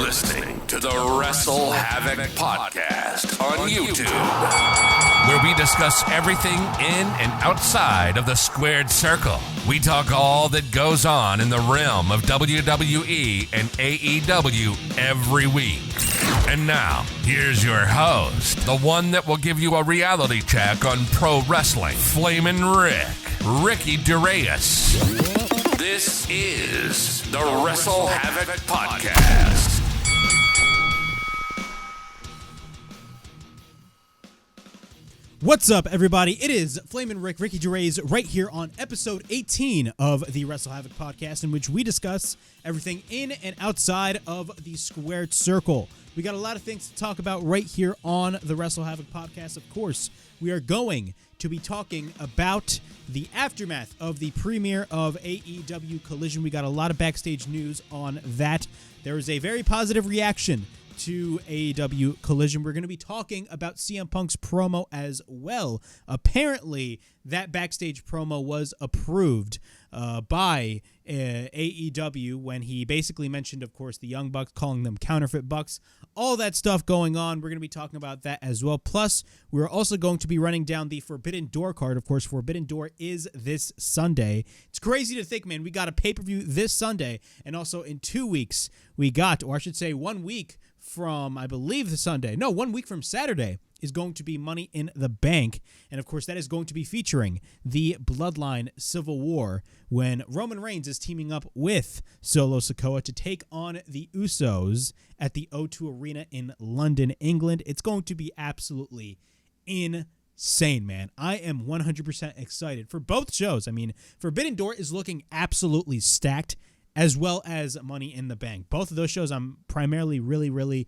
listening to the WrestleHavoc Podcast on YouTube, where we discuss everything in and outside of the squared circle. We talk all that goes on in the realm of WWE and AEW every week. And now, here's your host, the one that will give you a reality check on pro wrestling, Flamin' Ricky Duraeus. This is the WrestleHavoc Podcast. What's up, everybody? It is Flamin' Ricky Duraeus, right here on episode 18 of the WrestleHavoc Podcast, in which we discuss everything in and outside of the squared circle. We got a lot of things to talk about right here on the WrestleHavoc Podcast. Of course, we are going to be talking about the aftermath of the premiere of AEW Collision. We got a lot of backstage news on that. There is a very positive reaction to AEW Collision. We're going to be talking about CM Punk's promo as well. Apparently, that backstage promo was approved by AEW when he basically mentioned, of course, the Young Bucks, calling them counterfeit Bucks. All that stuff going on. We're going to be talking about that as well. Plus, we're also going to be running down the Forbidden Door card. Of course, Forbidden Door is this Sunday. It's crazy to think, man. We got a pay-per-view this Sunday, and also in 2 weeks, we got, or I should say 1 week from, I believe, the Sunday. No, 1 week from Saturday is going to be Money in the Bank. And, of course, that is going to be featuring the Bloodline Civil War when Roman Reigns is teaming up with Solo Sikoa to take on the Usos at the O2 Arena in London, England. It's going to be absolutely insane, man. I am 100% excited for both shows. I mean, Forbidden Door is looking absolutely stacked, as well as Money in the Bank. Both of those shows I'm primarily really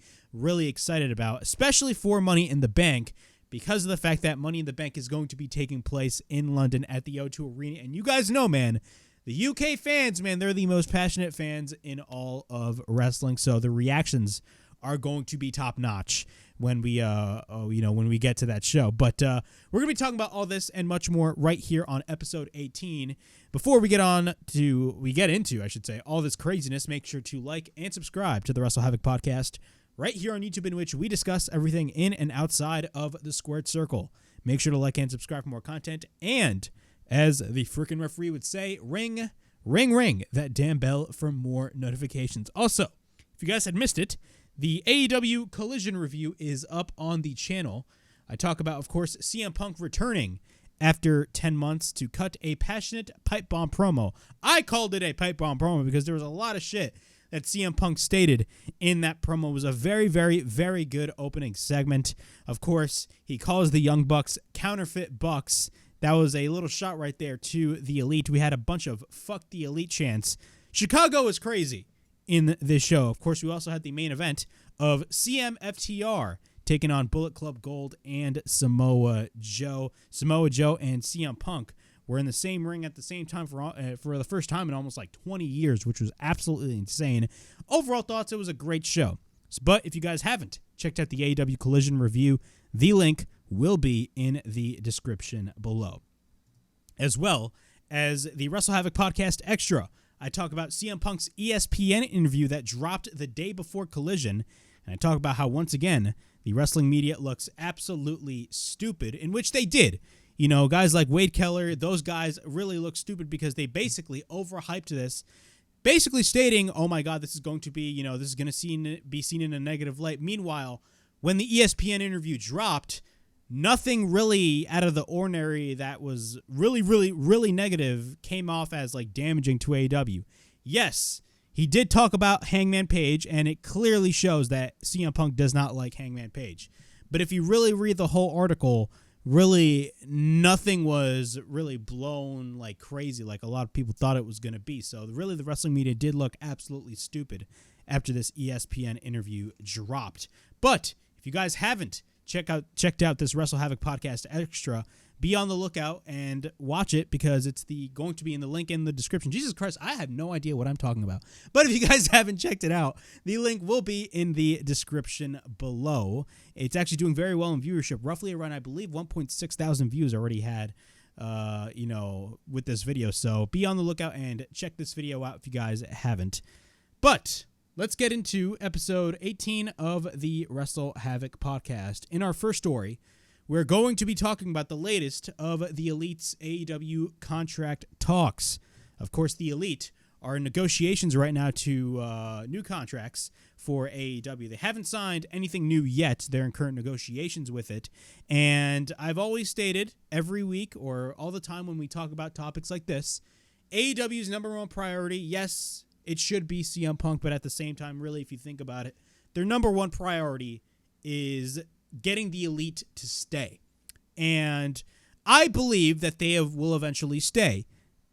excited about, especially for Money in the Bank, because of the fact that Money in the Bank is going to be taking place in London at the O2 Arena. And you guys know, man, the UK fans, man, they're the most passionate fans in all of wrestling. So the reactions are going to be top notch when we when we get to that show. But we're gonna be talking about all this and much more right here on episode 18. Before we get into all this craziness, make sure to like and subscribe to the WrestleHavoc Podcast right here on YouTube, in which we discuss everything in and outside of the squared circle. Make sure to like and subscribe for more content, and as the freaking referee would say, ring that damn bell for more notifications. Also, if you guys had missed it, the AEW Collision review is up on the channel. I talk about, of course, CM Punk returning after 10 months to cut a passionate pipe bomb promo. I called it a pipe bomb promo because there was a lot of shit that CM Punk stated in that promo. It was a very good opening segment. Of course, he calls the Young Bucks counterfeit Bucks. That was a little shot right there to the Elite. We had a bunch of fuck the Elite chants. Chicago is crazy in this show. Of course, we also had the main event of CMFTR taking on Bullet Club Gold and Samoa Joe. Samoa Joe and CM Punk were in the same ring at the same time for the first time in almost like 20 years, which was absolutely insane. Overall thoughts, it was a great show. But if you guys haven't checked out the AEW Collision review, the link will be in the description below. As well as the WrestleHavoc Podcast Extra, I talk about CM Punk's ESPN interview that dropped the day before Collision, and I talk about how, once again, the wrestling media looks absolutely stupid, in which they did. You know, guys like Wade Keller, those guys really look stupid because they basically overhyped this, basically stating, oh my God, this is going to be, this is going to be seen in a negative light. Meanwhile, when the ESPN interview dropped, nothing really out of the ordinary that was really negative came off as like damaging to AEW. Yes, he did talk about Hangman Page, and it clearly shows that CM Punk does not like Hangman Page. But if you really read the whole article, really nothing was really blown like crazy like a lot of people thought it was going to be. So really the wrestling media did look absolutely stupid after this ESPN interview dropped. But if you guys haven't checked out this WrestleHavoc Podcast Extra, be on the lookout and watch it, because it's going to be in the link in the description. Jesus Christ, I have no idea what I'm talking about. But if you guys haven't checked it out, the link will be in the description below. It's actually doing very well in viewership, roughly around, I believe, 1.6 thousand views already had, with this video. So be on the lookout and check this video out if you guys haven't. But let's get into episode 18 of the WrestleHavoc Podcast. In our first story, we're going to be talking about the latest of the Elite's AEW contract talks. Of course, the Elite are in negotiations right now to new contracts for AEW. They haven't signed anything new yet. They're in current negotiations with it. And I've always stated every week or all the time when we talk about topics like this, AEW's number one priority, yes, it should be CM Punk, but at the same time, really, if you think about it, their number one priority is getting the Elite to stay. And I believe that they will eventually stay.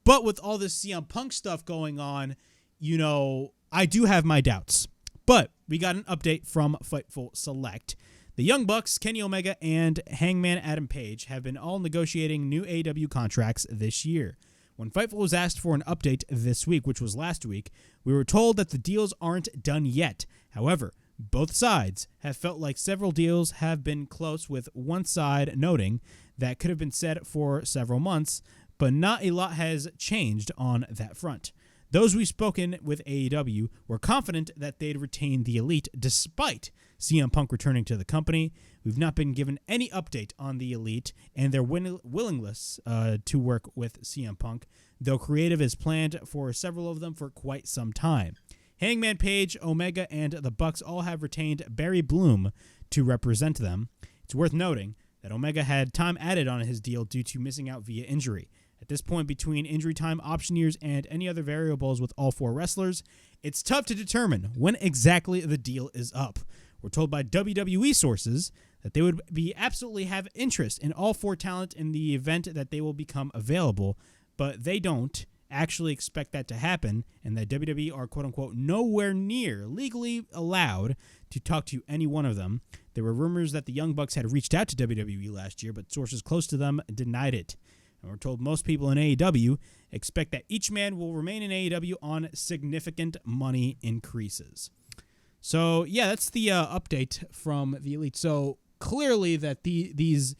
But with all this CM Punk stuff going on, you know, I do have my doubts. But we got an update from Fightful Select. The Young Bucks, Kenny Omega, and Hangman Adam Page have been all negotiating new AEW contracts this year. When Fightful was asked for an update this week, which was last week, we were told that the deals aren't done yet. However, both sides have felt like several deals have been close, with one side noting that could have been said for several months, but not a lot has changed on that front. Those we've spoken with AEW were confident that they'd retain the Elite despite CM Punk returning to the company. We've not been given any update on the Elite and their willingness to work with CM Punk, though creative is planned for several of them for quite some time. Hangman Page, Omega, and the Bucks all have retained Barry Bloom to represent them. It's worth noting that Omega had time added on his deal due to missing out via injury. At this point, between injury time, option years, and any other variables with all four wrestlers, it's tough to determine when exactly the deal is up. We're told by WWE sources that they would be absolutely have interest in all four talent in the event that they will become available, but they don't actually expect that to happen, and that WWE are quote-unquote nowhere near legally allowed to talk to any one of them. There were rumors that the Young Bucks had reached out to WWE last year, but sources close to them denied it. And we're told most people in AEW expect that each man will remain in AEW on significant money increases. So, yeah, that's the update from the Elite. So, clearly that these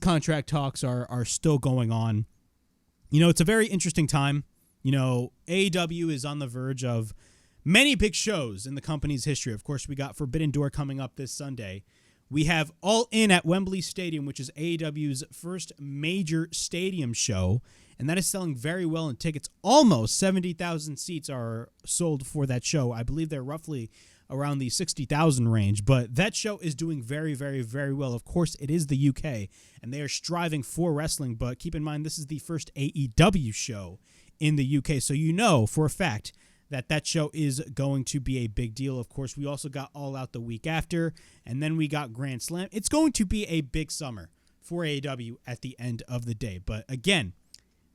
contract talks are still going on. You know, it's a very interesting time. You know, AEW is on the verge of many big shows in the company's history. Of course, we got Forbidden Door coming up this Sunday. We have All In at Wembley Stadium, which is AEW's first major stadium show, and that is selling very well in tickets. Almost 70,000 seats are sold for that show. I believe they're roughly around the 60,000 range, but that show is doing very, very, very well. Of course, it is the UK, and they are striving for wrestling, but keep in mind this is the first AEW show in the UK, so you know for a fact that show is going to be a big deal. Of course, we also got All Out the week after, and then we got Grand Slam. It's going to be a big summer for AEW at the end of the day. But again,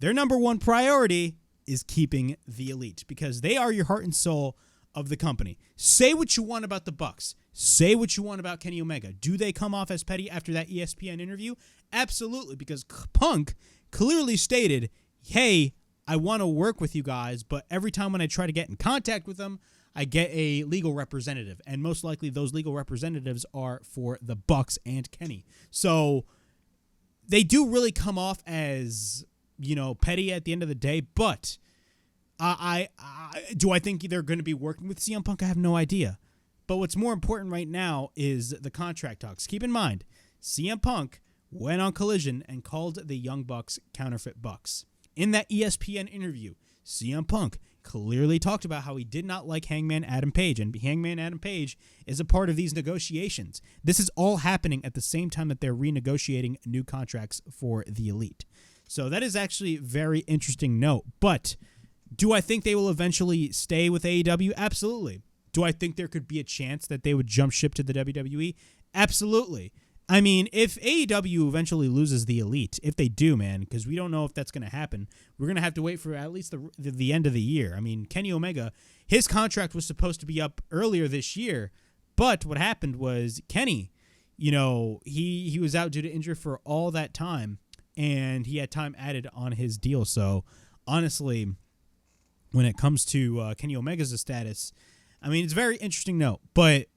their number one priority is keeping the Elite because they are your heart and soul of the company. Say what you want about the Bucks. Say what you want about Kenny Omega. Do they come off as petty after that ESPN interview? Absolutely, because Punk clearly stated, hey, I want to work with you guys, but every time when I try to get in contact with them, I get a legal representative, and most likely those legal representatives are for the Bucks and Kenny. So they do really come off as, you know, petty at the end of the day, but do I think they're going to be working with CM Punk? I have no idea. But what's more important right now is the contract talks. Keep in mind, CM Punk went on Collision and called the Young Bucks counterfeit Bucks. In that ESPN interview, CM Punk clearly talked about how he did not like Hangman Adam Page, and Hangman Adam Page is a part of these negotiations. This is all happening at the same time that they're renegotiating new contracts for the Elite. So that is actually a very interesting note. But do I think they will eventually stay with AEW? Absolutely. Do I think there could be a chance that they would jump ship to the WWE? Absolutely. I mean, if AEW eventually loses the Elite, if they do, man, because we don't know if that's going to happen, we're going to have to wait for at least the end of the year. I mean, Kenny Omega, his contract was supposed to be up earlier this year, but what happened was Kenny, you know, he was out due to injury for all that time, and he had time added on his deal. So, honestly, when it comes to Kenny Omega's status, I mean, it's a very interesting note, but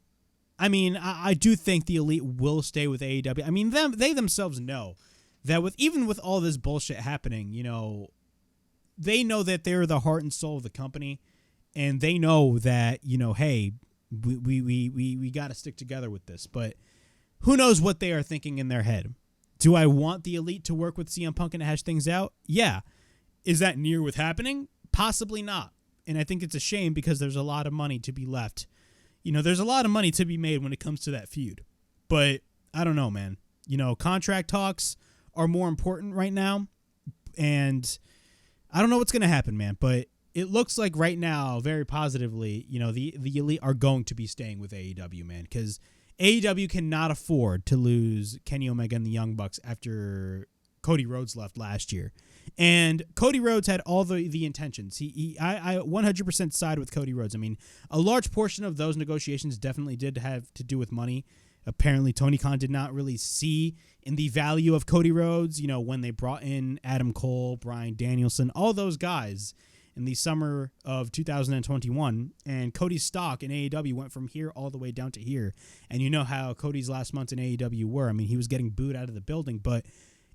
I mean, I do think the Elite will stay with AEW. I mean, they themselves know that even with all this bullshit happening, you know, they know that they're the heart and soul of the company, and they know that, hey, we got to stick together with this. But who knows what they are thinking in their head? Do I want the Elite to work with CM Punk and hash things out? Yeah. Is that near with happening? Possibly not. And I think it's a shame because there's a lot of money to be left. There's a lot of money to be made when it comes to that feud. But I don't know, man. Contract talks are more important right now. And I don't know what's going to happen, man. But it looks like right now, very positively, the Elite are going to be staying with AEW, man. Because AEW cannot afford to lose Kenny Omega and the Young Bucks after Cody Rhodes left last year. And Cody Rhodes had all the intentions. I 100% side with Cody Rhodes. I mean, a large portion of those negotiations definitely did have to do with money. Apparently, Tony Khan did not really see in the value of Cody Rhodes, when they brought in Adam Cole, Bryan Danielson, all those guys in the summer of 2021. And Cody's stock in AEW went from here all the way down to here. And you know how Cody's last months in AEW were. I mean, he was getting booed out of the building, but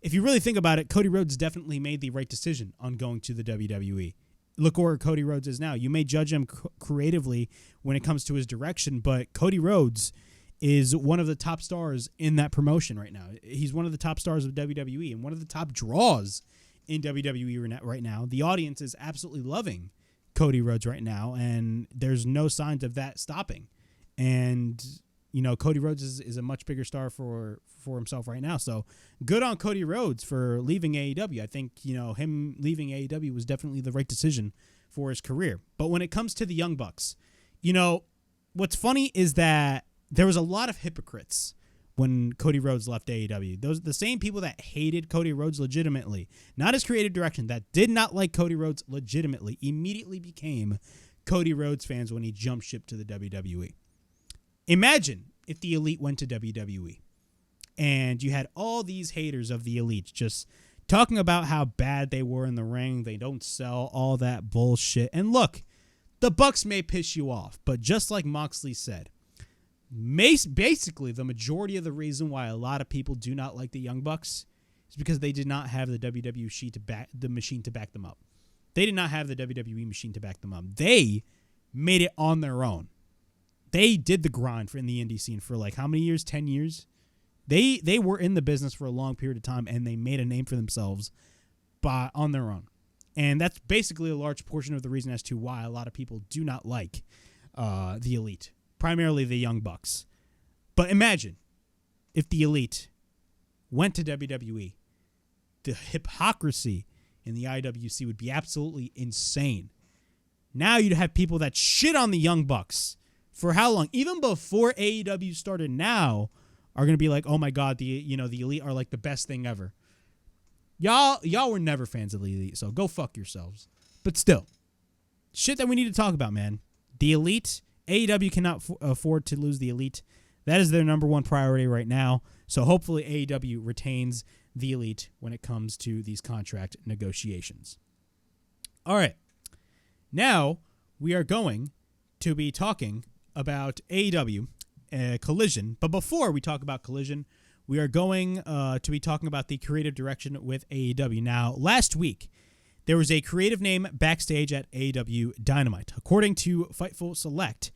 if you really think about it, Cody Rhodes definitely made the right decision on going to the WWE. Look where Cody Rhodes is now. You may judge him creatively when it comes to his direction, but Cody Rhodes is one of the top stars in that promotion right now. He's one of the top stars of WWE and one of the top draws in WWE right now. The audience is absolutely loving Cody Rhodes right now, and there's no signs of that stopping. And Cody Rhodes is a much bigger star for himself right now. So good on Cody Rhodes for leaving AEW. I think, him leaving AEW was definitely the right decision for his career. But when it comes to the Young Bucks, what's funny is that there was a lot of hypocrites when Cody Rhodes left AEW. Those the same people that hated Cody Rhodes legitimately, not his creative direction, that did not like Cody Rhodes legitimately, immediately became Cody Rhodes fans when he jumped ship to the WWE. Imagine if the Elite went to WWE and you had all these haters of the Elite just talking about how bad they were in the ring. They don't sell, all that bullshit. And look, the Bucks may piss you off, but just like Moxley said, basically the majority of the reason why a lot of people do not like the Young Bucks is because they did not have the WWE machine to back them up. They did not have the WWE machine to back them up. They made it on their own. They did the grind in the indie scene for like how many years? 10 years? They were in the business for a long period of time, and they made a name for themselves on their own. And that's basically a large portion of the reason as to why a lot of people do not like the Elite, primarily the Young Bucks. But imagine if the Elite went to WWE. The hypocrisy in the IWC would be absolutely insane. Now you'd have people that shit on the Young Bucks for how long? Even before AEW started now are going to be like, oh my God, the Elite are like the best thing ever. Y'all were never fans of the Elite, so go fuck yourselves. But still, shit that we need to talk about, man. The Elite, AEW cannot afford to lose the Elite. That is their number one priority right now. So hopefully AEW retains the Elite when it comes to these contract negotiations. All right. Now we are going to be talking about AEW Collision. But before we talk about Collision, we are going to be talking about the creative direction with AEW. Now, last week, there was a creative name backstage at AEW Dynamite. According to Fightful Select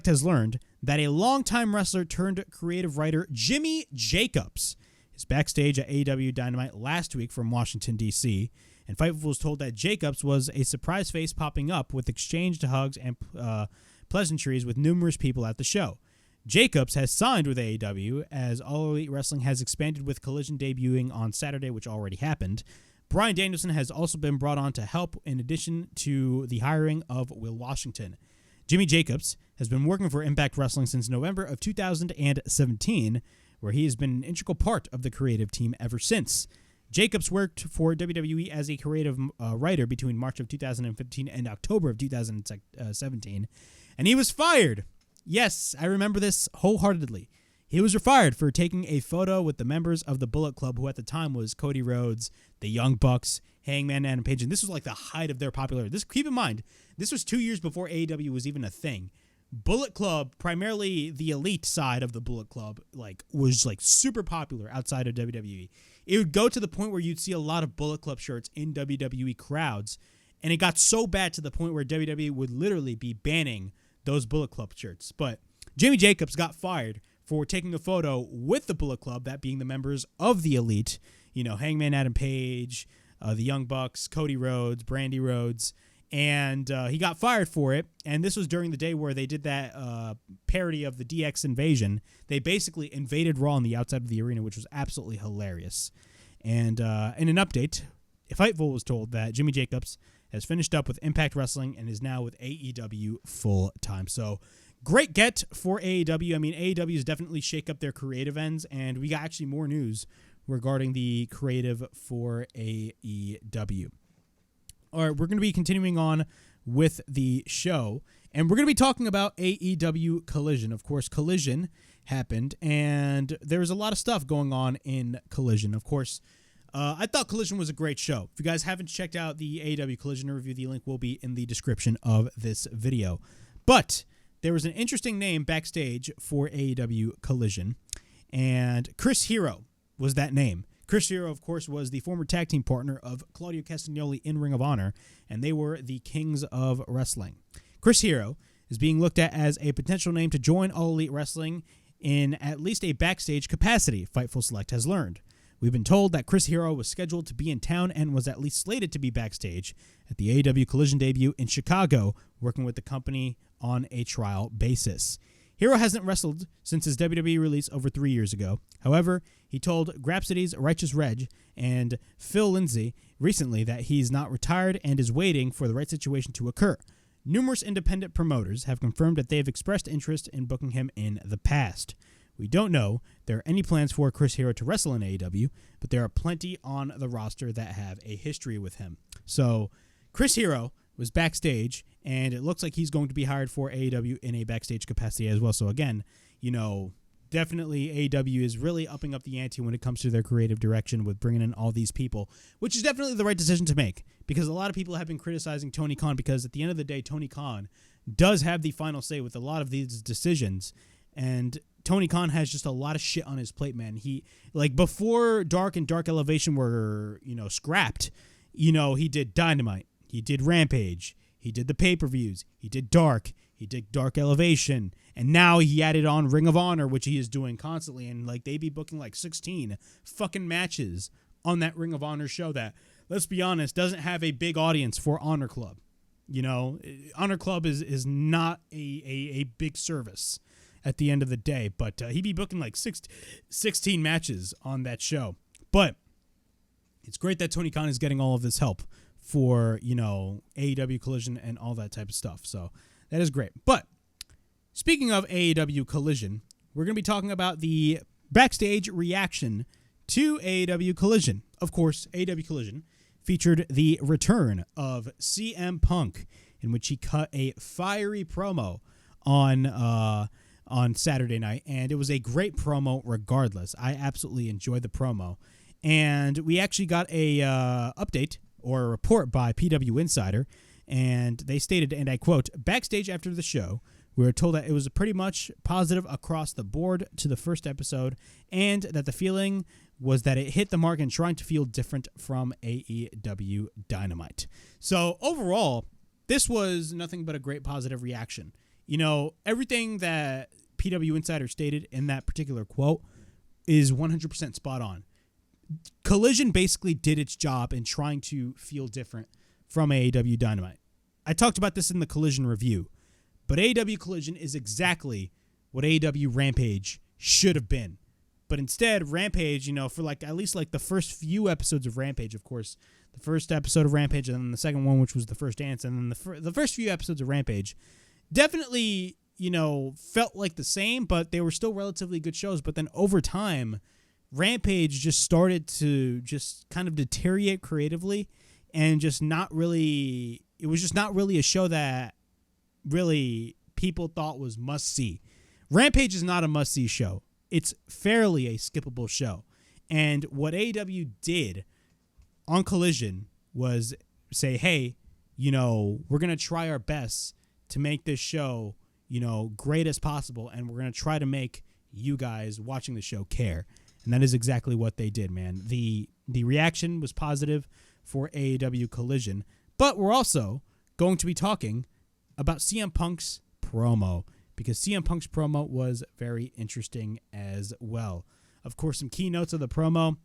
has learned that a longtime wrestler turned creative writer Jimmy Jacobs is backstage at AEW Dynamite last week from Washington, D.C., and Fightful was told that Jacobs was a surprise face popping up with exchanged hugs and pleasantries with numerous people at the show. Jacobs has signed with AEW as All Elite Wrestling has expanded with Collision debuting on Saturday, which already happened. Bryan Danielson has also been brought on to help in addition to the hiring of Will Washington. Jimmy Jacobs has been working for Impact Wrestling since November of 2017, where he has been an integral part of the creative team ever since. Jacobs worked for WWE as a creative writer between March of 2015 and October of 2017, and he was fired. Yes, I remember this wholeheartedly. He was fired for taking a photo with the members of the Bullet Club, who at the time was Cody Rhodes, the Young Bucks, Hangman Adam Page, and this was like the height of their popularity. Keep in mind, this was 2 years before AEW was even a thing. Bullet Club, primarily the Elite side of the Bullet Club, was super popular outside of WWE. It would go to the point where you'd see a lot of Bullet Club shirts in WWE crowds, And it got so bad to the point where WWE would literally be banning those Bullet Club shirts. But Jimmy Jacobs got fired for taking a photo with the Bullet Club, that being the members of the Elite, Hangman Adam Page, the Young Bucks, Cody Rhodes, Brandy Rhodes, and he got fired for it. And this was during the day where they did that parody of the DX invasion. They basically invaded Raw on the outside of the arena, which was absolutely hilarious. And in an update, Fightful was told that Jimmy Jacobs has finished up with Impact Wrestling and is now with AEW full-time. So great get for AEW. I mean, AEW has definitely shake up their creative ends, and we got actually more news regarding the creative for AEW. All right, we're going to be continuing on with the show, and we're going to be talking about AEW Collision. Of course, Collision happened, and there's a lot of stuff going on in Collision. Of course, I thought Collision was a great show. If you guys haven't checked out the AEW Collision review, the link will be in the description of this video. But there was an interesting name backstage for AEW Collision, and Chris Hero was that name. Chris Hero, of course, was the former tag team partner of Claudio Castagnoli in Ring of Honor, and they were the Kings of Wrestling. Chris Hero is being looked at as a potential name to join All Elite Wrestling in at least a backstage capacity, Fightful Select has learned. We've been told that Chris Hero was scheduled to be in town and was at least slated to be backstage at the AEW Collision debut in Chicago, working with the company on a trial basis. Hero hasn't wrestled since his WWE release over 3 years ago. However, he told Grapsity's Righteous Reg and Phil Lindsay recently that he's not retired and is waiting for the right situation to occur. Numerous independent promoters have confirmed that they've expressed interest in booking him in the past. We don't know there are any plans for Chris Hero to wrestle in AEW, but there are plenty on the roster that have a history with him. So Chris Hero was backstage, and it looks like he's going to be hired for AEW in a backstage capacity as well. So again, definitely AEW is really upping up the ante when it comes to their creative direction with bringing in all these people, which is definitely the right decision to make, because a lot of people have been criticizing Tony Khan, because at the end of the day, Tony Khan does have the final say with a lot of these decisions, and Tony Khan has just a lot of shit on his plate, man. He, before Dark and Dark Elevation were, scrapped, he did Dynamite, he did Rampage, he did the pay-per-views, he did Dark Elevation, and now he added on Ring of Honor, which he is doing constantly, and they be booking 16 fucking matches on that Ring of Honor show that, let's be honest, doesn't have a big audience for Honor Club. Honor Club is not a big service at the end of the day, but he'd be booking 16 matches on that show. But it's great that Tony Khan is getting all of this help for, AEW Collision and all that type of stuff. So that is great. But speaking of AEW Collision, we're going to be talking about the backstage reaction to AEW Collision. Of course, AEW Collision featured the return of CM Punk, in which he cut a fiery promo on Saturday night, and it was a great promo regardless. I absolutely enjoyed the promo. And we actually got a update or a report by PW Insider, and they stated, and I quote, "Backstage after the show, we were told that it was pretty much positive across the board to the first episode, and that the feeling was that it hit the mark and trying to feel different from AEW Dynamite." So overall, this was nothing but a great positive reaction. Everything that PW Insider stated in that particular quote is 100% spot on. Collision basically did its job in trying to feel different from AEW Dynamite. I talked about this in the Collision review, but AEW Collision is exactly what AEW Rampage should have been. But instead, Rampage, for at least the first few episodes of Rampage, of course, the first episode of Rampage and then the second one, which was the first dance, and then the first few episodes of Rampage definitely, felt like the same, but they were still relatively good shows. But then over time, Rampage just started to just kind of deteriorate creatively, and it was just not really a show that really people thought was must-see. Rampage is not a must-see show. It's fairly a skippable show. And what AEW did on Collision was say, hey, we're going to try our best to make this show, great as possible, and we're going to try to make you guys watching the show care. And that is exactly what they did, man. The reaction was positive for AEW Collision, But we're also going to be talking about CM Punk's promo, because CM Punk's promo was very interesting as well. Of course, some keynotes of the promo.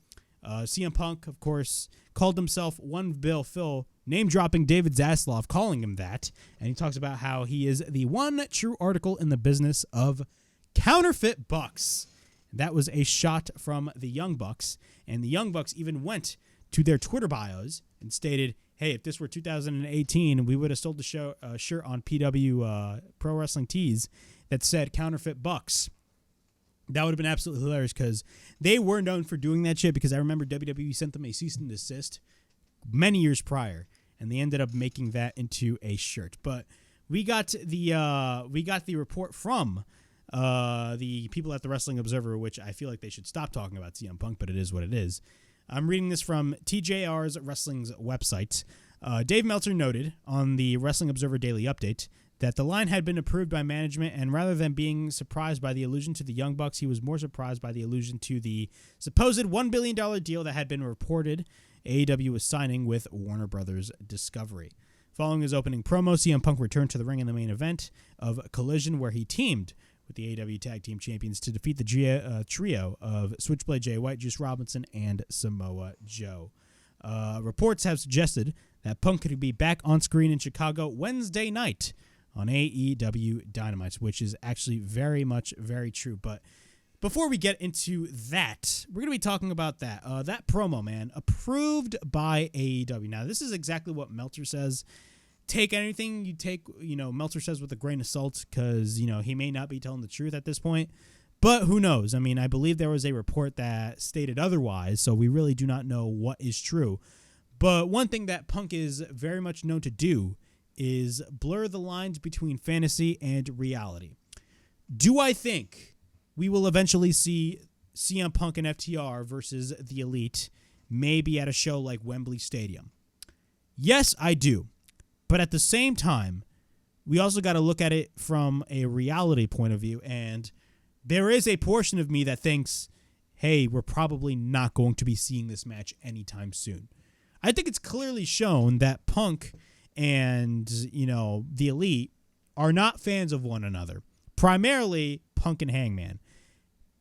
CM Punk, of course, called himself One Bill Phil, name-dropping David Zaslav, calling him that. And he talks about how he is the one true article in the business of counterfeit bucks. That was a shot from the Young Bucks. And the Young Bucks even went to their Twitter bios and stated, hey, if this were 2018, we would have sold the shirt on PW Pro Wrestling Tees that said counterfeit bucks. That would have been absolutely hilarious, because they were known for doing that shit, because I remember WWE sent them a cease and desist many years prior, and they ended up making that into a shirt. But we got the report from the people at the Wrestling Observer, which I feel like they should stop talking about CM Punk, but it is what it is. I'm reading this from TJR's Wrestling's website. Dave Meltzer noted on the Wrestling Observer Daily Update that the line had been approved by management, and rather than being surprised by the allusion to the Young Bucks, he was more surprised by the allusion to the supposed $1 billion deal that had been reported AEW was signing with Warner Brothers Discovery. Following his opening promo, CM Punk returned to the ring in the main event of Collision, where he teamed with the AEW Tag Team Champions to defeat the trio of Switchblade Jay White, Juice Robinson, and Samoa Joe. Reports have suggested that Punk could be back on screen in Chicago Wednesday night on AEW Dynamite, which is actually very true. But before we get into that, we're going to be talking about that. That promo, man, approved by AEW. Now, this is exactly what Meltzer says. Take anything you take, Meltzer says with a grain of salt, because, he may not be telling the truth at this point. But who knows? I mean, I believe there was a report that stated otherwise, so we really do not know what is true. But one thing that Punk is very much known to do is blur the lines between fantasy and reality. Do I think we will eventually see CM Punk and FTR versus the Elite, maybe at a show like Wembley Stadium? Yes, I do. But at the same time, we also got to look at it from a reality point of view, and there is a portion of me that thinks, hey, we're probably not going to be seeing this match anytime soon. I think it's clearly shown that Punk and, the Elite are not fans of one another. Primarily, Punk and Hangman.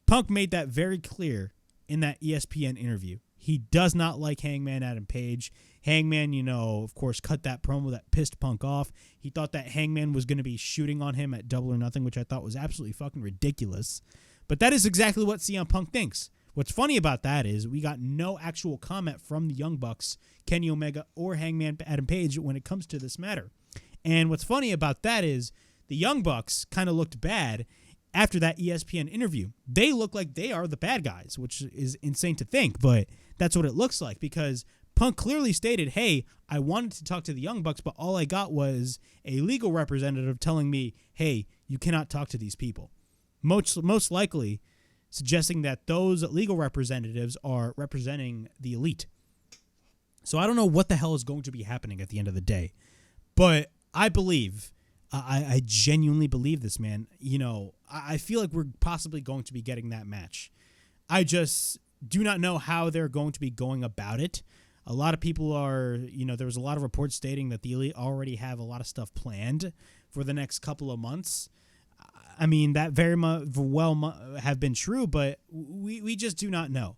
Punk made that very clear in that ESPN interview. He does not like Hangman Adam Page. Hangman, of course, cut that promo that pissed Punk off. He thought that Hangman was going to be shooting on him at Double or Nothing, which I thought was absolutely fucking ridiculous. But that is exactly what CM Punk thinks. What's funny about that is we got no actual comment from the Young Bucks, Kenny Omega, or Hangman Adam Page when it comes to this matter. And what's funny about that is the Young Bucks kind of looked bad after that ESPN interview. They look like they are the bad guys, which is insane to think, but that's what it looks like, because Punk clearly stated, hey, I wanted to talk to the Young Bucks, but all I got was a legal representative telling me, hey, you cannot talk to these people. Most likely suggesting that those legal representatives are representing the Elite. So I don't know what the hell is going to be happening at the end of the day. But I believe, I genuinely believe this, man. I feel like we're possibly going to be getting that match. I just do not know how they're going to be going about it. A lot of people are, there was a lot of reports stating that the Elite already have a lot of stuff planned for the next couple of months. I mean, that very well have been true, but we just do not know.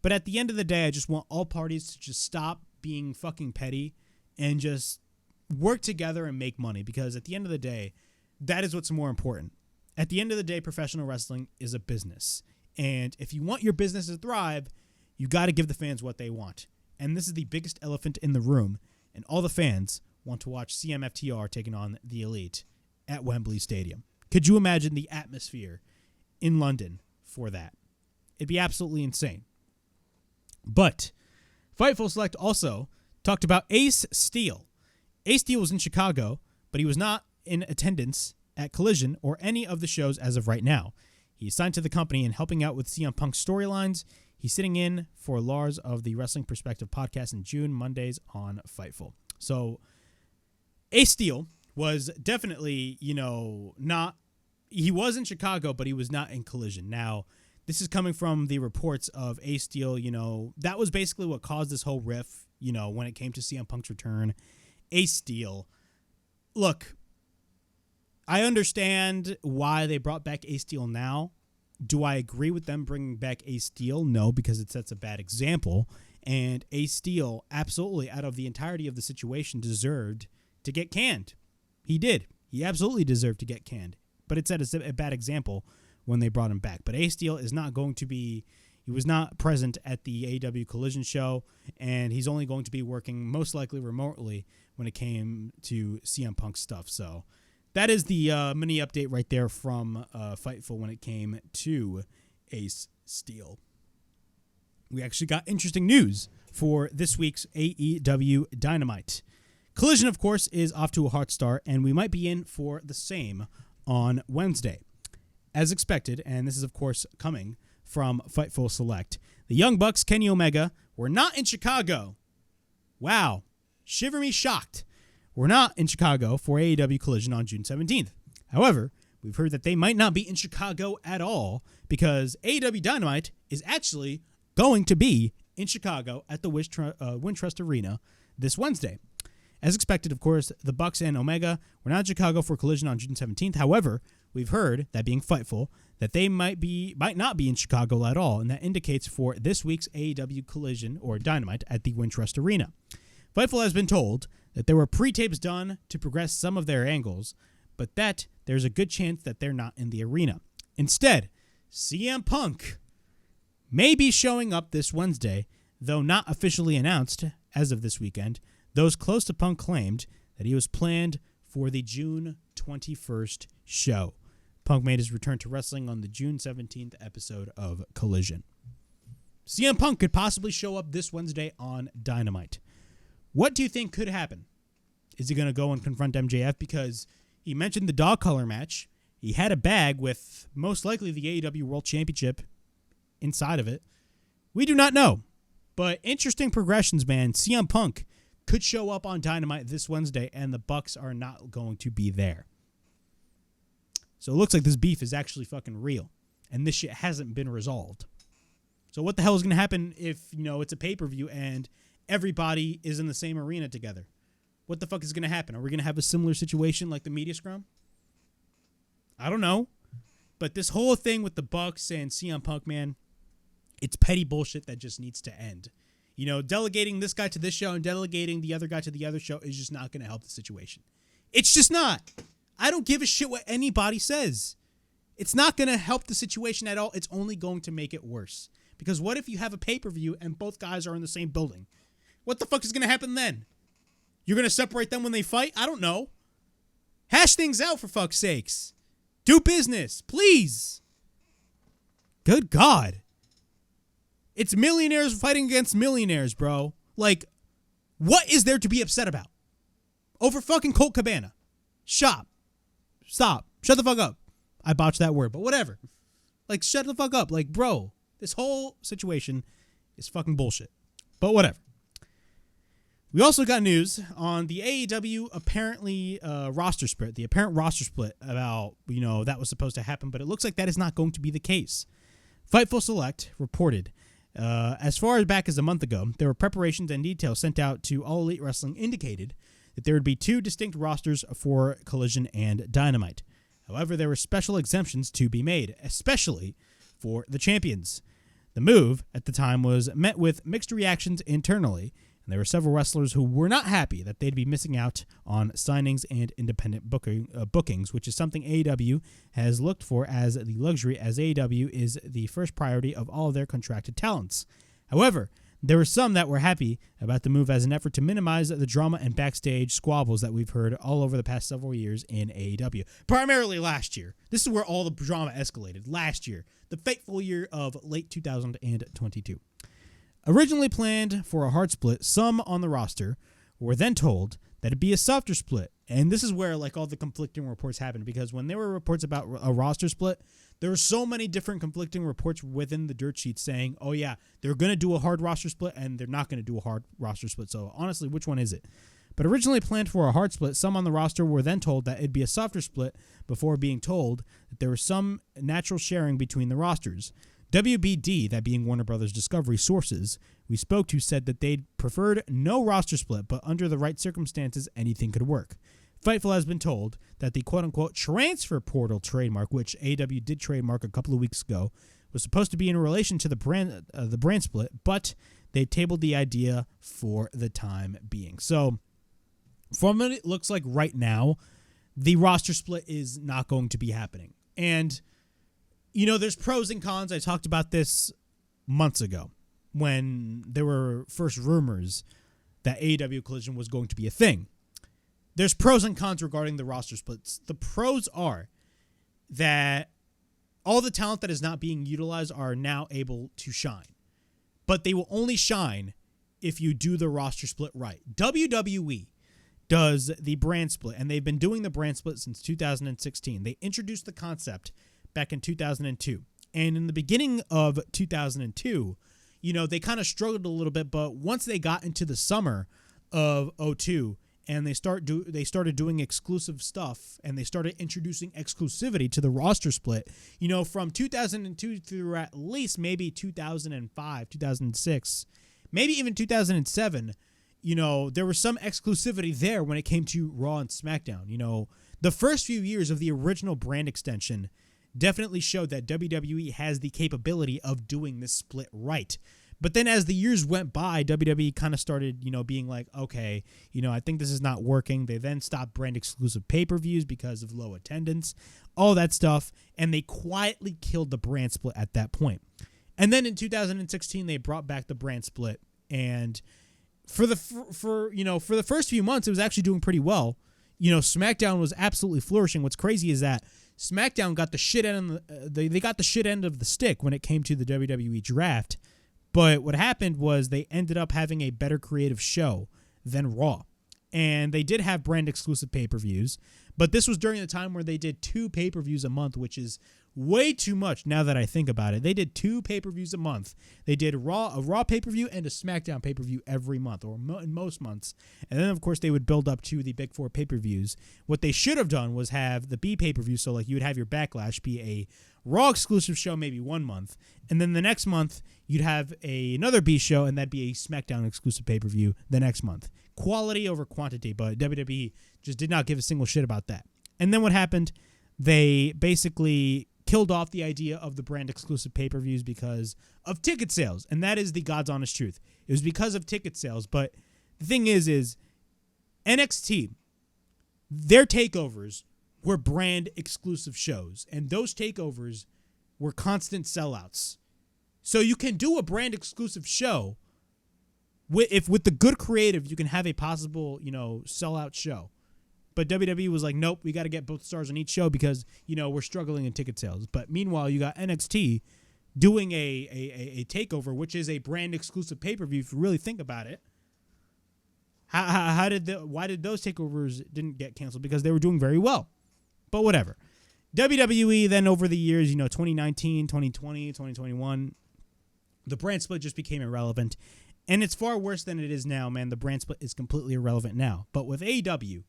But at the end of the day, I just want all parties to just stop being fucking petty and just work together and make money, because at the end of the day, that is what's more important. At the end of the day, professional wrestling is a business. And if you want your business to thrive, you got to give the fans what they want. And this is the biggest elephant in the room, and all the fans want to watch CMFTR taking on the Elite at Wembley Stadium. Could you imagine the atmosphere in London for that? It'd be absolutely insane. But Fightful Select also talked about Ace Steel. Ace Steel was in Chicago, but he was not in attendance at Collision or any of the shows as of right now. He's signed to the company and helping out with CM Punk's storylines. He's sitting in for Lars of the Wrestling Perspective podcast in June, Mondays on Fightful. So Ace Steel was definitely, not, he was in Chicago, but he was not in Collision. Now, this is coming from the reports of Ace Steel, that was basically what caused this whole riff, when it came to CM Punk's return. Ace Steel. Look, I understand why they brought back Ace Steel now. Do I agree with them bringing back Ace Steel? No, because it sets a bad example. And Ace Steel, absolutely, out of the entirety of the situation, deserved to get canned. He did. He absolutely deserved to get canned. But it set a bad example when they brought him back. But Ace Steel is not going to be... He was not present at the AEW Collision show, and he's only going to be working most likely remotely when it came to CM Punk stuff. So that is the mini update right there from Fightful when it came to Ace Steel. We actually got interesting news for this week's AEW Dynamite. Collision, of course, is off to a hot start, and we might be in for the same on Wednesday. As expected, and this is, of course, coming from Fightful Select, the Young Bucks, Kenny Omega, were not in Chicago. Wow. Shiver me shocked. We're not in Chicago for AEW Collision on June 17th. However, we've heard that they might not be in Chicago at all because AEW Dynamite is actually going to be in Chicago at the Wintrust Arena this Wednesday. As expected, of course, the Bucks and Omega were not in Chicago for Collision on June 17th. However, we've heard, that being Fightful, that they might not be in Chicago at all, and that indicates for this week's AEW Collision or Dynamite at the Wintrust Arena. Fightful has been told that there were pre-tapes done to progress some of their angles, but that there's a good chance that they're not in the arena. Instead, CM Punk may be showing up this Wednesday, though not officially announced as of this weekend. Those close to Punk claimed that he was planned for the June 21st show. Punk made his return to wrestling on the June 17th episode of Collision. CM Punk could possibly show up this Wednesday on Dynamite. What do you think could happen? Is he going to go and confront MJF? Because he mentioned the dog collar match. He had a bag with most likely the AEW World Championship inside of it. We do not know. But interesting progressions, man. CM Punk could show up on Dynamite this Wednesday, and the Bucks are not going to be there. So it looks like this beef is actually fucking real, and this shit hasn't been resolved. So what the hell is going to happen if, it's a pay-per-view and everybody is in the same arena together? What the fuck is going to happen? Are we going to have a similar situation like the media scrum? I don't know. But this whole thing with the Bucks and CM Punk, man, it's petty bullshit that just needs to end. Delegating this guy to this show and delegating the other guy to the other show is just not going to help the situation. It's just not. I don't give a shit what anybody says. It's not going to help the situation at all. It's only going to make it worse. Because what if you have a pay-per-view and both guys are in the same building? What the fuck is going to happen then? You're going to separate them when they fight? I don't know. Hash things out, for fuck's sakes. Do business, please. Good God. It's millionaires fighting against millionaires, bro. Like, what is there to be upset about? Over fucking Colt Cabana. Stop. Shut the fuck up. I botched that word, but whatever. Like, shut the fuck up. Like, bro, this whole situation is fucking bullshit. But whatever. We also got news on the AEW apparently roster split. The apparent roster split about, that was supposed to happen, but it looks like that is not going to be the case. Fightful Select reported as far back as a month ago, there were preparations and details sent out to All Elite Wrestling indicated that there would be two distinct rosters for Collision and Dynamite. However, there were special exemptions to be made, especially for the champions. The move at the time was met with mixed reactions internally, and there were several wrestlers who were not happy that they'd be missing out on signings and independent bookings, which is something AEW has looked for as the luxury, as AEW is the first priority of all of their contracted talents. However, there were some that were happy about the move as an effort to minimize the drama and backstage squabbles that we've heard all over the past several years in AEW. Primarily last year. This is where all the drama escalated. Last year. The fateful year of late 2022. Originally planned for a hard split, some on the roster were then told that it'd be a softer split. And this is where all the conflicting reports happened, because when there were reports about a roster split, there were so many different conflicting reports within the dirt sheet saying, oh yeah, they're going to do a hard roster split and they're not going to do a hard roster split. So honestly, which one is it? But originally planned for a hard split, some on the roster were then told that it'd be a softer split before being told that there was some natural sharing between the rosters. WBD, that being Warner Brothers Discovery sources we spoke to, said that they'd preferred no roster split, but under the right circumstances, anything could work. Fightful has been told that the quote-unquote transfer portal trademark, which AEW did trademark a couple of weeks ago, was supposed to be in relation to the brand split, but they tabled the idea for the time being. So, from what it looks like right now, the roster split is not going to be happening. And, there's pros and cons. I talked about this months ago when there were first rumors that AEW Collision was going to be a thing. There's pros and cons regarding the roster splits. The pros are that all the talent that is not being utilized are now able to shine. But they will only shine if you do the roster split right. WWE does the brand split, and they've been doing the brand split since 2016. They introduced the concept back in 2002. And in the beginning of 2002, they kind of struggled a little bit, but once they got into the summer of 2002, and they started doing exclusive stuff, and they started introducing exclusivity to the roster split. From 2002 through at least maybe 2005, 2006, maybe even 2007, there was some exclusivity there when it came to Raw and SmackDown. The first few years of the original brand extension definitely showed that WWE has the capability of doing this split right. But then as the years went by, WWE kind of started, being like, okay, I think this is not working. They then stopped brand exclusive pay-per-views because of low attendance, all that stuff, and they quietly killed the brand split at that point. And then in 2016, they brought back the brand split, and for the first few months, it was actually doing pretty well. SmackDown was absolutely flourishing. What's crazy is that SmackDown got the shit end they got the shit end of the stick when it came to the WWE draft. But what happened was they ended up having a better creative show than Raw. And they did have brand exclusive pay-per-views, but this was during the time where they did 2 pay-per-views a month, which is way too much now that I think about it. They did 2 pay-per-views a month. They did a Raw pay-per-view and a SmackDown pay-per-view every month, or in most months. And then, of course, they would build up to the Big 4 pay-per-views. What they should have done was have the B pay-per-view, so like you would have your Backlash be a Raw exclusive show maybe one month, and then the next month you'd have another B show, and that'd be a SmackDown exclusive pay-per-view the next month. Quality over quantity, but WWE just did not give a single shit about that. And then what happened? They basically killed off the idea of the brand exclusive pay-per-views because of ticket sales, and that is the God's honest truth. It was because of ticket sales, but the thing is NXT, their takeovers were brand exclusive shows, and those takeovers were constant sellouts. So you can do a brand exclusive show with the good creative, you can have a possible, sellout show. But WWE was like, nope, we got to get both stars on each show because, we're struggling in ticket sales. But meanwhile, you got NXT doing a takeover, which is a brand exclusive pay-per-view if you really think about it. Why did those takeovers didn't get canceled? Because they were doing very well. But whatever. WWE then over the years, 2019, 2020, 2021, the brand split just became irrelevant. And it's far worse than it is now, man. The brand split is completely irrelevant now. But with AEW,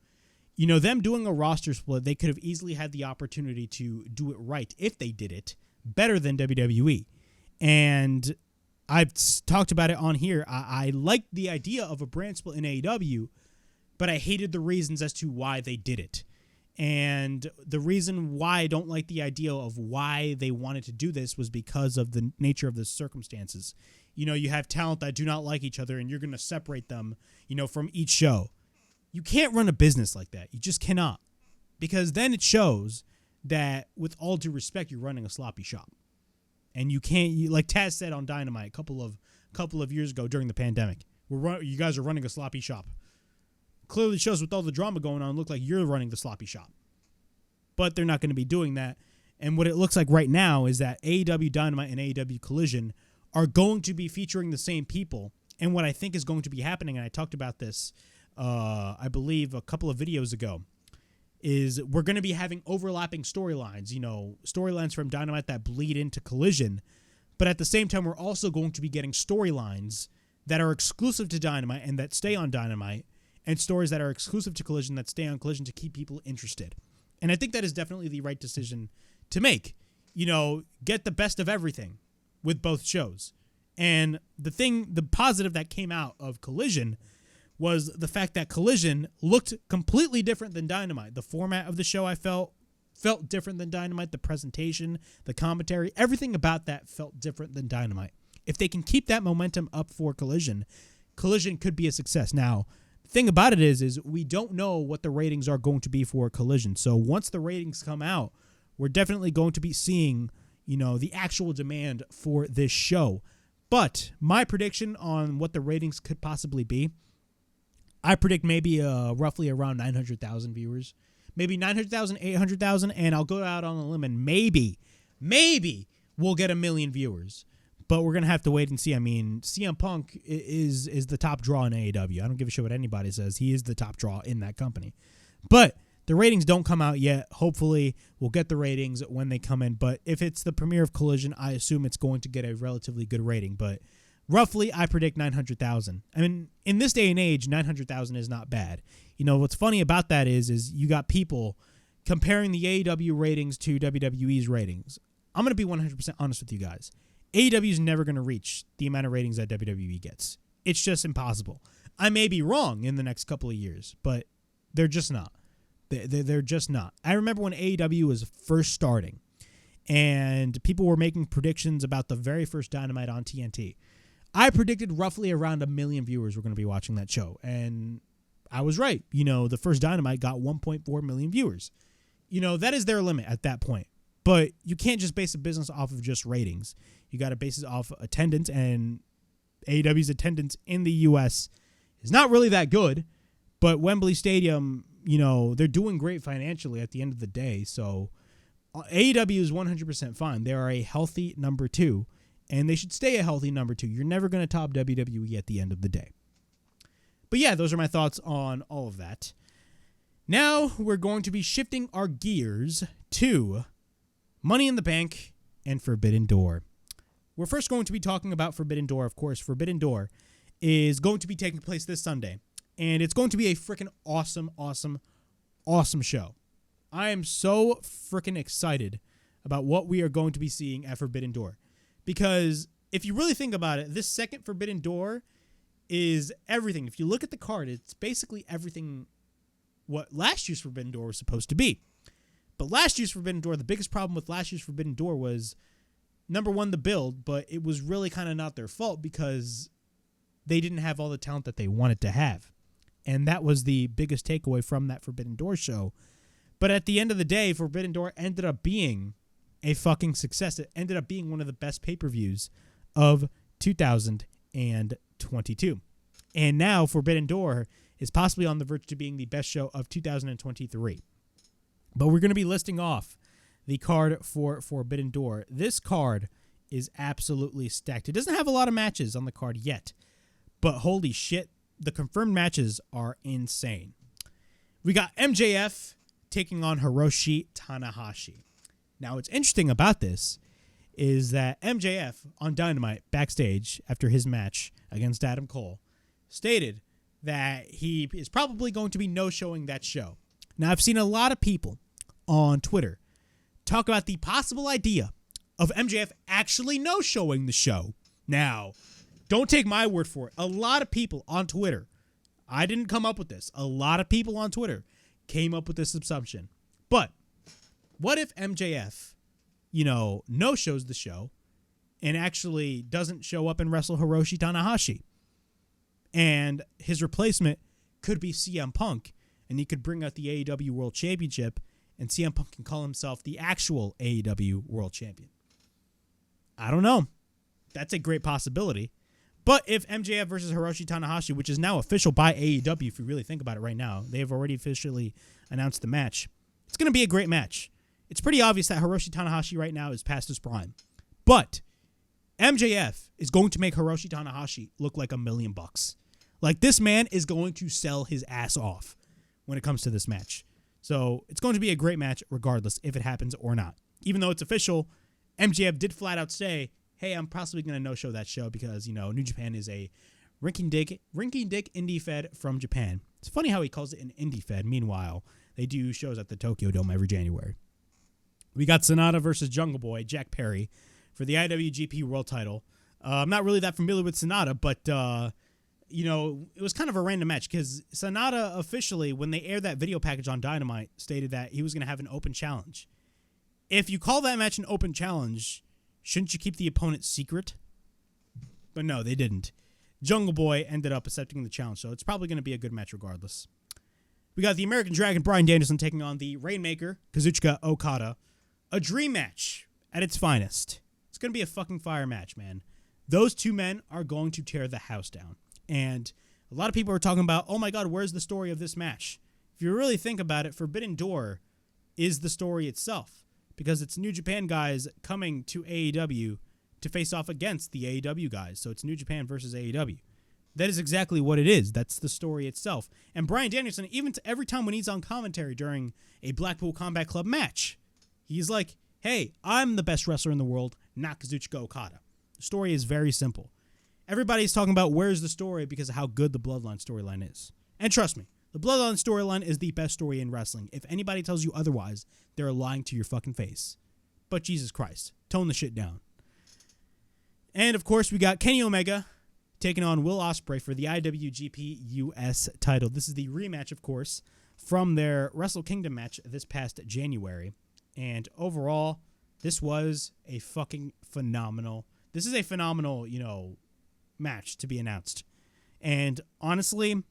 them doing a roster split, they could have easily had the opportunity to do it right if they did it better than WWE. And I've talked about it on here. I liked the idea of a brand split in AEW, but I hated the reasons as to why they did it. And the reason why I don't like the idea of why they wanted to do this was because of the nature of the circumstances. You have talent that do not like each other, and you're going to separate them, from each show. You can't run a business like that. You just cannot. Because then it shows that, with all due respect, you're running a sloppy shop. And you can't, like Taz said on Dynamite a couple of years ago during the pandemic, you guys are running a sloppy shop. Clearly shows with all the drama going on, look like you're running the sloppy shop. But they're not going to be doing that. And what it looks like right now is that AEW Dynamite and AEW Collision are going to be featuring the same people. And what I think is going to be happening, and I talked about this, I believe, a couple of videos ago, is we're going to be having overlapping storylines, storylines from Dynamite that bleed into Collision. But at the same time, we're also going to be getting storylines that are exclusive to Dynamite and that stay on Dynamite, and stories that are exclusive to Collision that stay on Collision to keep people interested. And I think that is definitely the right decision to make. Get the best of everything. with both shows. And the positive that came out of Collision was the fact that Collision looked completely different than Dynamite. The format of the show I felt different than Dynamite. The presentation, the commentary, everything about that felt different than Dynamite. If they can keep that momentum up for Collision could be a success. Now, the thing about it is we don't know what the ratings are going to be for Collision. So once the ratings come out, we're definitely going to be seeing, the actual demand for this show. But my prediction on what the ratings could possibly be, I predict maybe roughly around 900,000 viewers. Maybe 900,000, 800,000, and I'll go out on a limb and maybe we'll get 1 million viewers. But we're going to have to wait and see. I mean, CM Punk is the top draw in AEW. I don't give a shit what anybody says. He is the top draw in that company. But the ratings don't come out yet. Hopefully, we'll get the ratings when they come in. But if it's the premiere of Collision, I assume it's going to get a relatively good rating. But roughly, I predict 900,000. I mean, in this day and age, 900,000 is not bad. What's funny about that is you got people comparing the AEW ratings to WWE's ratings. I'm going to be 100% honest with you guys. AEW is never going to reach the amount of ratings that WWE gets. It's just impossible. I may be wrong in the next couple of years, but they're just not. They're just not. I remember when AEW was first starting, and people were making predictions about the very first Dynamite on TNT. I predicted roughly around 1 million viewers were going to be watching that show, and I was right. The first Dynamite got 1.4 million viewers. That is their limit at that point. But you can't just base a business off of just ratings. You got to base it off attendance, and AEW's attendance in the U.S. is not really that good. But Wembley Stadium, they're doing great financially at the end of the day. So AEW is 100% fine. They are a healthy number 2, and they should stay a healthy number 2. You're never going to top WWE at the end of the day. But yeah, those are my thoughts on all of that. Now we're going to be shifting our gears to Money in the Bank and Forbidden Door. We're first going to be talking about Forbidden Door. Of course, Forbidden Door is going to be taking place this Sunday, and it's going to be a freaking awesome show. I am so freaking excited about what we are going to be seeing at Forbidden Door, because if you really think about it, this second Forbidden Door is everything. If you look at the card, it's basically everything what last year's Forbidden Door was supposed to be. But last year's Forbidden Door, the biggest problem with last year's Forbidden Door was, number one, the build, but it was really kind of not their fault because they didn't have all the talent that they wanted to have. And that was the biggest takeaway from that Forbidden Door show. But at the end of the day, Forbidden Door ended up being a fucking success. It ended up being one of the best pay-per-views of 2022. And now Forbidden Door is possibly on the verge to being the best show of 2023. But we're going to be listing off the card for Forbidden Door. This card is absolutely stacked. It doesn't have a lot of matches on the card yet, but holy shit, the confirmed matches are insane. We got MJF taking on Hiroshi Tanahashi. Now, what's interesting about this is that MJF on Dynamite backstage after his match against Adam Cole stated that he is probably going to be no-showing that show. Now, I've seen a lot of people on Twitter talk about the possible idea of MJF actually no-showing the show. Now, don't take my word for it. A lot of people on Twitter, I didn't come up with this. A lot of people on Twitter came up with this assumption. But what if MJF, no-shows the show and actually doesn't show up and wrestle Hiroshi Tanahashi? And his replacement could be CM Punk, and he could bring out the AEW World Championship, and CM Punk can call himself the actual AEW World Champion. I don't know. That's a great possibility. But if MJF versus Hiroshi Tanahashi, which is now official by AEW, if you really think about it right now, they have already officially announced the match. It's going to be a great match. It's pretty obvious that Hiroshi Tanahashi right now is past his prime. But MJF is going to make Hiroshi Tanahashi look like $1 million. Like, this man is going to sell his ass off when it comes to this match. So it's going to be a great match regardless if it happens or not. Even though it's official, MJF did flat out say, hey, I'm possibly going to no-show that show because, New Japan is a rinky-dink indie fed from Japan. It's funny how he calls it an indie fed. Meanwhile, they do shows at the Tokyo Dome every January. We got Sonata versus Jungle Boy, Jack Perry, for the IWGP World Title. I'm not really that familiar with Sonata, but it was kind of a random match because Sonata officially, when they aired that video package on Dynamite, stated that he was going to have an open challenge. If you call that match an open challenge, shouldn't you keep the opponent secret? But no, they didn't. Jungle Boy ended up accepting the challenge, so it's probably going to be a good match regardless. We got the American Dragon, Bryan Danielson, taking on the Rainmaker, Kazuchika Okada. A dream match at its finest. It's going to be a fucking fire match, man. Those two men are going to tear the house down. And a lot of people are talking about, oh my God, where's the story of this match? If you really think about it, Forbidden Door is the story itself. Because it's New Japan guys coming to AEW to face off against the AEW guys. So it's New Japan versus AEW. That is exactly what it is. That's the story itself. And Bryan Danielson, even every time when he's on commentary during a Blackpool Combat Club match, he's like, hey, I'm the best wrestler in the world, not Kazuchika Okada. The story is very simple. Everybody's talking about where's the story because of how good the Bloodline storyline is. And trust me, the Bloodline storyline is the best story in wrestling. If anybody tells you otherwise, they're lying to your fucking face. But Jesus Christ, tone the shit down. And of course, we got Kenny Omega taking on Will Ospreay for the IWGP US title. This is the rematch, of course, from their Wrestle Kingdom match this past January. And overall, this was a fucking phenomenal. This is a phenomenal, match to be announced. And honestly,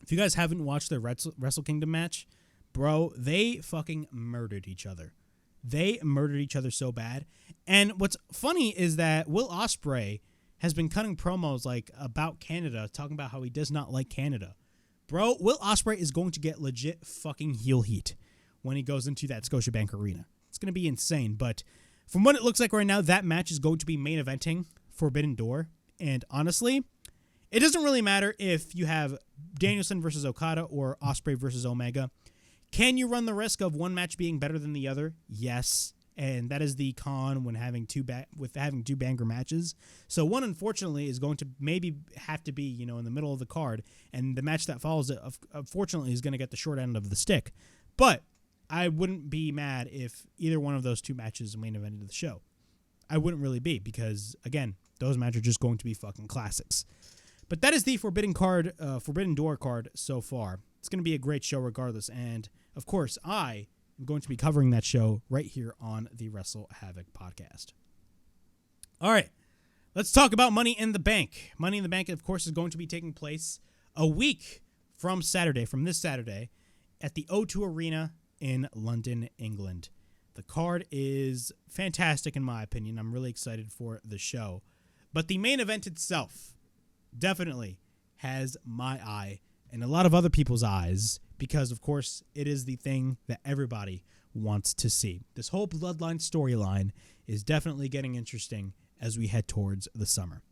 if you guys haven't watched the Wrestle Kingdom match, bro, they fucking murdered each other. They murdered each other so bad. And what's funny is that Will Ospreay has been cutting promos about Canada, talking about how he does not like Canada. Bro, Will Ospreay is going to get legit fucking heel heat when he goes into that Scotiabank Arena. It's going to be insane. But from what it looks like right now, that match is going to be main eventing Forbidden Door. And honestly, it doesn't really matter if you have Danielson versus Okada or Ospreay versus Omega. Can you run the risk of one match being better than the other? Yes, and that is the con when having two banger matches. So one, unfortunately, is going to maybe have to be in the middle of the card, and the match that follows it, unfortunately, is going to get the short end of the stick. But I wouldn't be mad if either one of those two matches main evented the show. I wouldn't really be because, again, those matches are just going to be fucking classics. But that is the Forbidden Door card so far. It's going to be a great show regardless. And, of course, I am going to be covering that show right here on the WrestleHavoc podcast. All right. Let's talk about Money in the Bank. Money in the Bank, of course, is going to be taking place a week from this Saturday, at the O2 Arena in London, England. The card is fantastic in my opinion. I'm really excited for the show. But the main event itself definitely has my eye and a lot of other people's eyes because, of course, it is the thing that everybody wants to see. This whole Bloodline storyline is definitely getting interesting as we head towards the summer.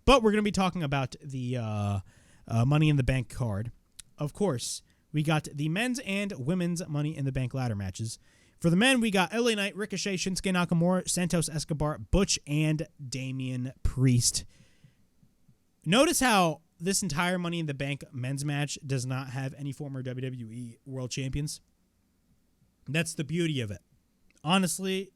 But we're going to be talking about the Money in the Bank card. Of course, we got the men's and women's Money in the Bank ladder matches. For the men, we got LA Knight, Ricochet, Shinsuke Nakamura, Santos Escobar, Butch, and Damian Priest. Notice how this entire Money in the Bank men's match does not have any former WWE World Champions. That's the beauty of it. Honestly,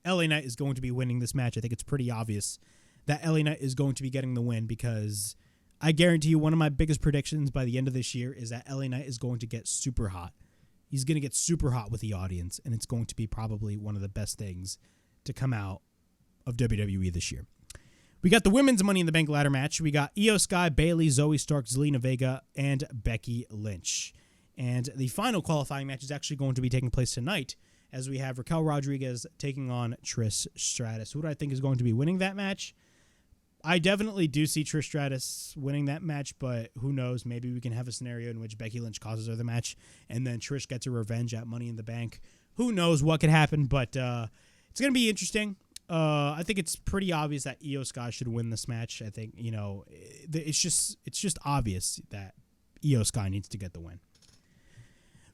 LA Knight is going to be winning this match. I think it's pretty obvious that LA Knight is going to be getting the win because I guarantee you one of my biggest predictions by the end of this year is that LA Knight is going to get super hot. He's going to get super hot with the audience, and it's going to be probably one of the best things to come out of WWE this year. We got the women's Money in the Bank ladder match. We got Io Sky, Bayley, Zoe Stark, Zelina Vega, and Becky Lynch. And the final qualifying match is actually going to be taking place tonight as we have Raquel Rodriguez taking on Trish Stratus. Who do I think is going to be winning that match? I definitely do see Trish Stratus winning that match, but who knows? Maybe we can have a scenario in which Becky Lynch causes her the match, and then Trish gets her revenge at Money in the Bank. Who knows what could happen, but it's going to be interesting. I think it's pretty obvious that Io Sky should win this match. I think, it's just obvious that Io Sky needs to get the win.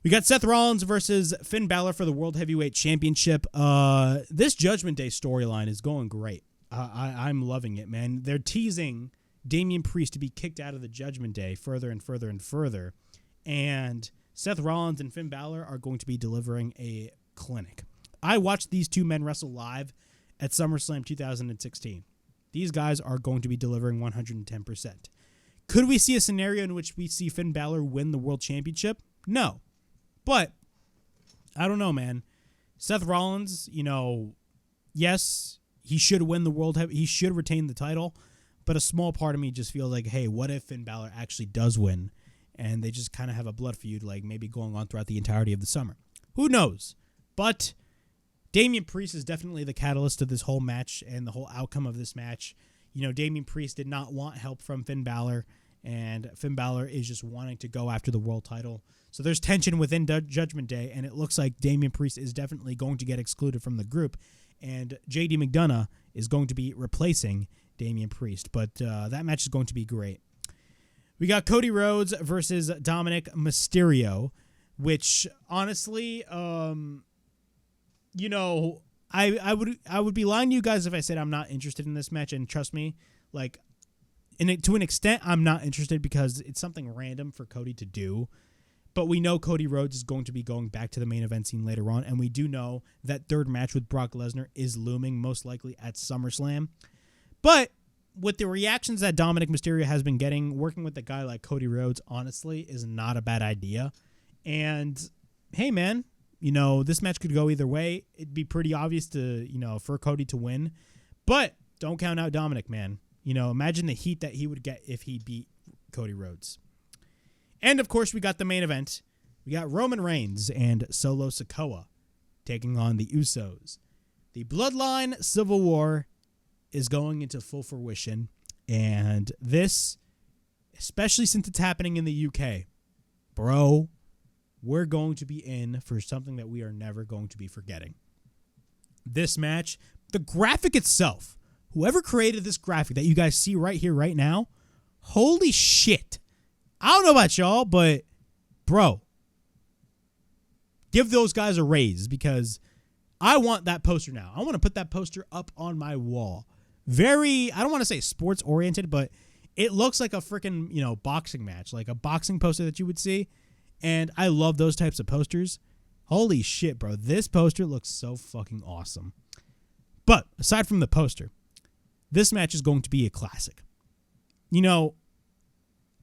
We got Seth Rollins versus Finn Balor for the World Heavyweight Championship. This Judgment Day storyline is going great. I'm loving it, man. They're teasing Damian Priest to be kicked out of the Judgment Day further and further and further. And Seth Rollins and Finn Balor are going to be delivering a clinic. I watched these two men wrestle live, at SummerSlam 2016. These guys are going to be delivering 110%. Could we see a scenario in which we see Finn Balor win the World Championship? No. But, I don't know, man. Seth Rollins, yes, he should win the he should retain the title, but a small part of me just feels like, hey, what if Finn Balor actually does win, and they just kind of have a blood feud, like maybe going on throughout the entirety of the summer? Who knows? But Damian Priest is definitely the catalyst of this whole match and the whole outcome of this match. Damian Priest did not want help from Finn Balor, and Finn Balor is just wanting to go after the world title. So there's tension within Judgment Day, and it looks like Damian Priest is definitely going to get excluded from the group, and JD McDonough is going to be replacing Damian Priest. But that match is going to be great. We got Cody Rhodes versus Dominic Mysterio, which honestly, I would be lying to you guys if I said I'm not interested in this match, and trust me, to an extent, I'm not interested because it's something random for Cody to do. But we know Cody Rhodes is going to be going back to the main event scene later on, and we do know that third match with Brock Lesnar is looming, most likely at SummerSlam. But with the reactions that Dominic Mysterio has been getting, working with a guy like Cody Rhodes, honestly, is not a bad idea. And, hey, man, this match could go either way. It'd be pretty obvious for Cody to win. But don't count out Dominic, man. Imagine the heat that he would get if he beat Cody Rhodes. And, of course, we got the main event. We got Roman Reigns and Solo Sikoa taking on the Usos. The Bloodline Civil War is going into full fruition. And this, especially since it's happening in the UK, bro, we're going to be in for something that we are never going to be forgetting. This match, the graphic itself, whoever created this graphic that you guys see right here, right now, holy shit. I don't know about y'all, but bro, give those guys a raise because I want that poster now. I want to put that poster up on my wall. Very, I don't want to say sports oriented, but it looks like a freaking, boxing match, like a boxing poster that you would see. And I love those types of posters. Holy shit, bro. This poster looks so fucking awesome. But aside from the poster, this match is going to be a classic.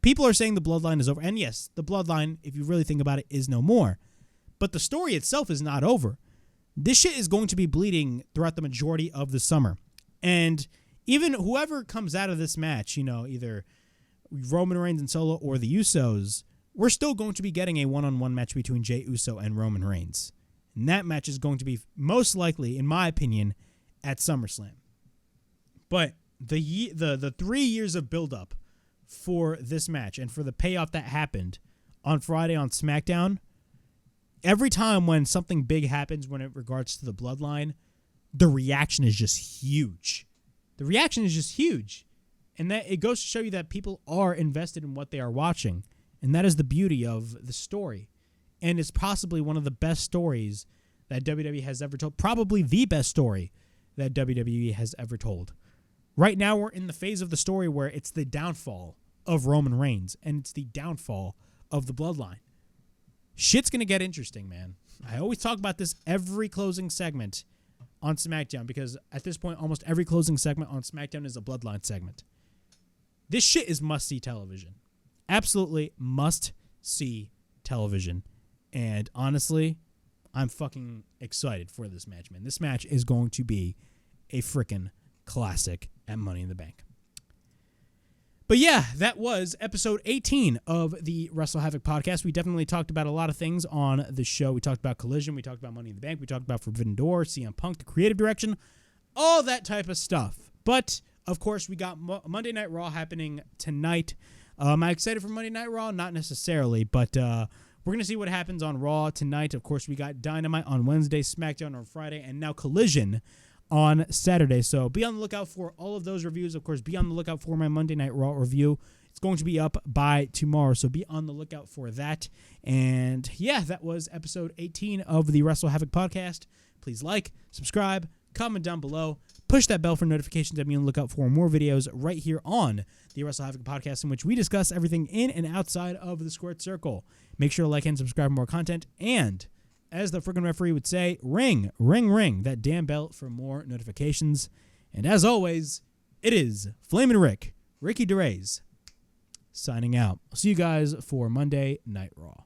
People are saying the Bloodline is over. And yes, the Bloodline, if you really think about it, is no more. But the story itself is not over. This shit is going to be bleeding throughout the majority of the summer. And even whoever comes out of this match, either Roman Reigns and Solo or the Usos, we're still going to be getting a one-on-one match between Jey Uso and Roman Reigns. And that match is going to be most likely, in my opinion, at SummerSlam. But the 3 years of build-up for this match and for the payoff that happened on Friday on SmackDown, every time when something big happens when it regards to the Bloodline, the reaction is just huge. The reaction is just huge. And that it goes to show you that people are invested in what they are watching. And that is the beauty of the story. And it's possibly one of the best stories that WWE has ever told. Probably the best story that WWE has ever told. Right now, we're in the phase of the story where it's the downfall of Roman Reigns. And it's the downfall of the Bloodline. Shit's going to get interesting, man. I always talk about this every closing segment on SmackDown. Because at this point, almost every closing segment on SmackDown is a Bloodline segment. This shit is must-see television. Absolutely must-see television. And honestly, I'm fucking excited for this match, man. This match is going to be a freaking classic at Money in the Bank. But yeah, that was episode 18 of the WrestleHavoc Podcast. We definitely talked about a lot of things on the show. We talked about Collision. We talked about Money in the Bank. We talked about Forbidden Door, CM Punk, the creative direction, all that type of stuff. But, of course, we got Monday Night Raw happening tonight. Am I excited for Monday Night Raw? Not necessarily, but we're going to see what happens on Raw tonight. Of course, we got Dynamite on Wednesday, SmackDown on Friday, and now Collision on Saturday. So be on the lookout for all of those reviews. Of course, be on the lookout for my Monday Night Raw review. It's going to be up by tomorrow, so be on the lookout for that. And yeah, that was episode 18 of the WrestleHavoc Podcast. Please like, subscribe, comment down below. Push that bell for notifications and be on the lookout for more videos right here on the WrestleHavoc Podcast, in which we discuss everything in and outside of the Squared Circle. Make sure to like and subscribe for more content. And as the friggin' referee would say, ring, ring, ring that damn bell for more notifications. And as always, it is Flamin' Rick, Ricky DeRays, signing out. I'll see you guys for Monday Night Raw.